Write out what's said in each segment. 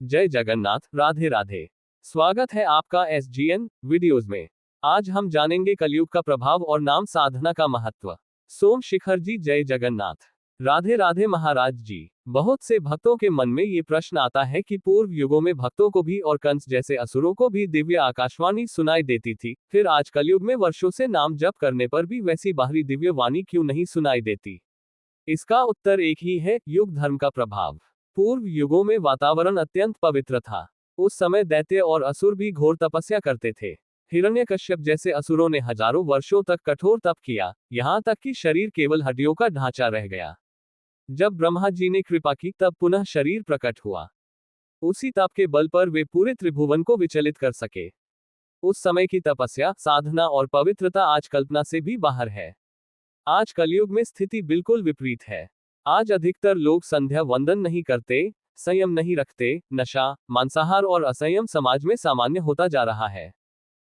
जय जगन्नाथ, राधे राधे। स्वागत है आपका SGN वीडियोज में। आज हम जानेंगे कलयुग का प्रभाव और नाम साधना का महत्व। सोम शिखर जी, जय जगन्नाथ। राधे राधे महाराज जी। बहुत से भक्तों के मन में ये प्रश्न आता है कि पूर्व युगों में भक्तों को भी और कंस जैसे असुरों को भी दिव्य आकाशवाणी सुनाई देती थी, फिर आज कलयुग में वर्षों से नाम जप करने पर भी वैसी बाहरी दिव्य वाणी क्यों नहीं सुनाई देती? इसका उत्तर एक ही है, युग धर्म का प्रभाव। पूर्व युगों में वातावरण अत्यंत पवित्र था। उस समय दैत्य और असुर भी घोर तपस्या करते थे। हिरण्यकश्यप जैसे असुरों ने हजारों वर्षों तक कठोर तप किया, यहाँ तक कि शरीर केवल हड्डियों का ढांचा रह गया। जब ब्रह्मा जी ने कृपा की तब पुनः शरीर प्रकट हुआ। उसी तप के बल पर वे पूरे त्रिभुवन को विचलित कर सके। उस समय की तपस्या, साधना और पवित्रता आज कल्पना से भी बाहर है। आज कलयुग में स्थिति बिल्कुल विपरीत है। आज अधिकतर लोग संध्या वंदन नहीं करते, संयम नहीं रखते, नशा, मांसाहार और असंयम समाज में सामान्य होता जा रहा है।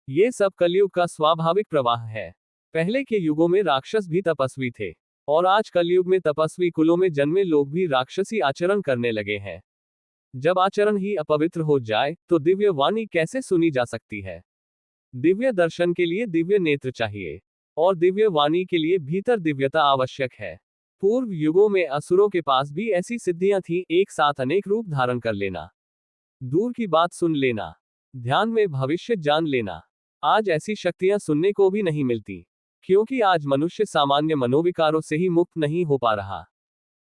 ये सब कलयुग का स्वाभाविक प्रवाह है। पहले के युगों में राक्षस भी तपस्वी थे, और आज कलयुग में तपस्वी कुलों में जन्मे लोग भी राक्षसी आचरण करने लगे हैं। जब आचरण ही अपवित्र हो जाए तो दिव्य वाणी कैसे सुनी जा सकती है? दिव्य दर्शन के लिए दिव्य नेत्र चाहिए, और दिव्य वाणी के लिए भीतर दिव्यता आवश्यक है। पूर्व युगों में असुरों के पास भी ऐसी सिद्धियां थीं, एक साथ अनेक रूप धारण कर लेना, दूर की बात सुन लेना, ध्यान में भविष्य जान लेना। आज ऐसी शक्तियां सुनने को भी नहीं मिलती, क्योंकि आज मनुष्य सामान्य मनोविकारों से ही मुक्त नहीं हो पा रहा।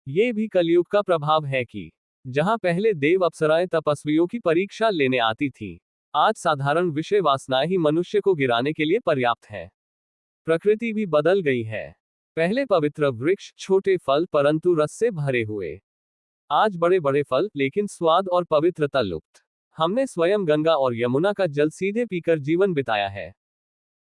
ये भी कलयुग का प्रभाव है कि जहां पहले देव अप्सराएं तपस्वियों की परीक्षा लेने आती थीं, आज साधारण विषय वासनाएं ही मनुष्य को गिराने के लिए पर्याप्त है। प्रकृति भी बदल गई है। पहले पवित्र वृक्ष, छोटे फल परंतु रस से भरे हुए, आज बड़े बड़े फल लेकिन स्वाद और पवित्रता लुप्त। हमने स्वयं गंगा और यमुना का जल सीधे पीकर जीवन बिताया है।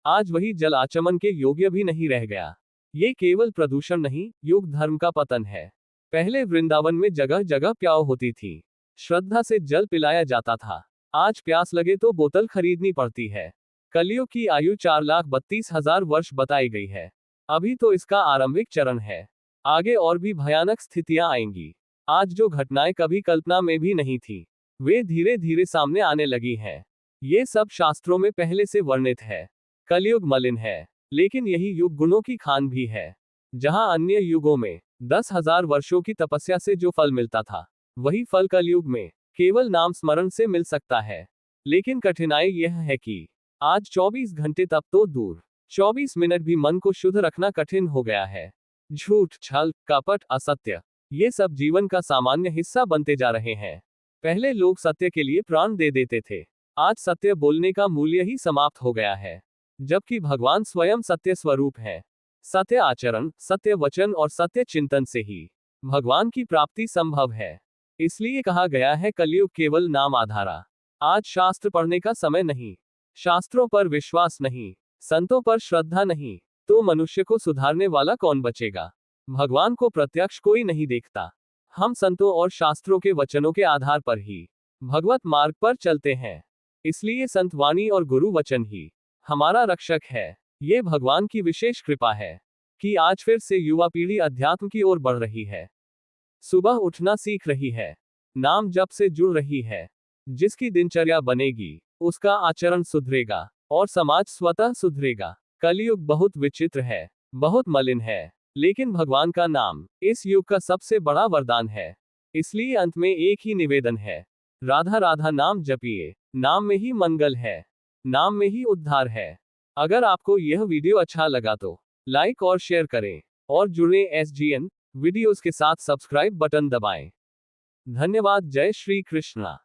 आज वही जल आचमन के योग्य भी नहीं रह गया। ये केवल प्रदूषण नहीं, युग धर्म का पतन है। पहले वृंदावन में जगह जगह प्याव होती थी, श्रद्धा से जल पिलाया जाता था। आज प्यास लगे तो बोतल खरीदनी पड़ती है। कलयुग की आयु 4,32,000 वर्ष बताई गई है। अभी तो इसका आरंभिक चरण है। आगे और भी भयानक स्थितियां आएंगी। आज जो घटनाएं कभी कल्पना में भी नहीं थी, वे धीरे धीरे सामने आने लगी हैं। ये सब शास्त्रों में पहले से वर्णित है। कलयुग मलिन है, लेकिन यही युग गुणों की खान भी है। जहां अन्य युगों में 10,000 वर्षों की तपस्या से जो फल मिलता था, वही फल कलयुग में केवल नाम स्मरण से मिल सकता है। लेकिन कठिनाई यह है कि आज 24 घंटे तप तो दूर, 24 मिनट भी मन को शुद्ध रखना कठिन हो गया है। झूठ, छल, कपट, असत्य, ये सब जीवन का सामान्य हिस्सा बनते जा रहे हैं। पहले लोग सत्य के लिए प्राण दे देते थे, आज सत्य बोलने का मूल्य ही समाप्त हो गया है। जबकि भगवान स्वयं सत्य स्वरूप है। सत्य आचरण, सत्य वचन और सत्य चिंतन से ही भगवान की प्राप्ति संभव है। इसलिए कहा गया है, कलयुग केवल नाम आधारा। आज शास्त्र पढ़ने का समय नहीं, शास्त्रों पर विश्वास नहीं, संतों पर श्रद्धा नहीं, तो मनुष्य को सुधारने वाला कौन बचेगा? भगवान को प्रत्यक्ष कोई नहीं देखता। हम संतों और शास्त्रों के वचनों के आधार पर ही भगवत मार्ग पर चलते हैं। इसलिए संत वाणी और गुरु वचन ही हमारा रक्षक है। ये भगवान की विशेष कृपा है कि आज फिर से युवा पीढ़ी अध्यात्म की ओर बढ़ रही है। सुबह उठना सीख रही है, नाम जप से जुड़ रही है। जिसकी दिनचर्या बनेगी, उसका आचरण सुधरेगा और समाज स्वतः सुधरेगा। कलयुग बहुत विचित्र है, बहुत मलिन है, लेकिन भगवान का नाम इस युग का सबसे बड़ा वरदान है। इसलिए अंत में एक ही निवेदन है, राधा राधा नाम जपिए। नाम में ही मंगल है, नाम में ही उद्धार है। अगर आपको यह वीडियो अच्छा लगा तो लाइक और शेयर करें, और जुड़े SGN वीडियोस के साथ सब्सक्राइब बटन दबाएं। धन्यवाद। जय श्री कृष्णा।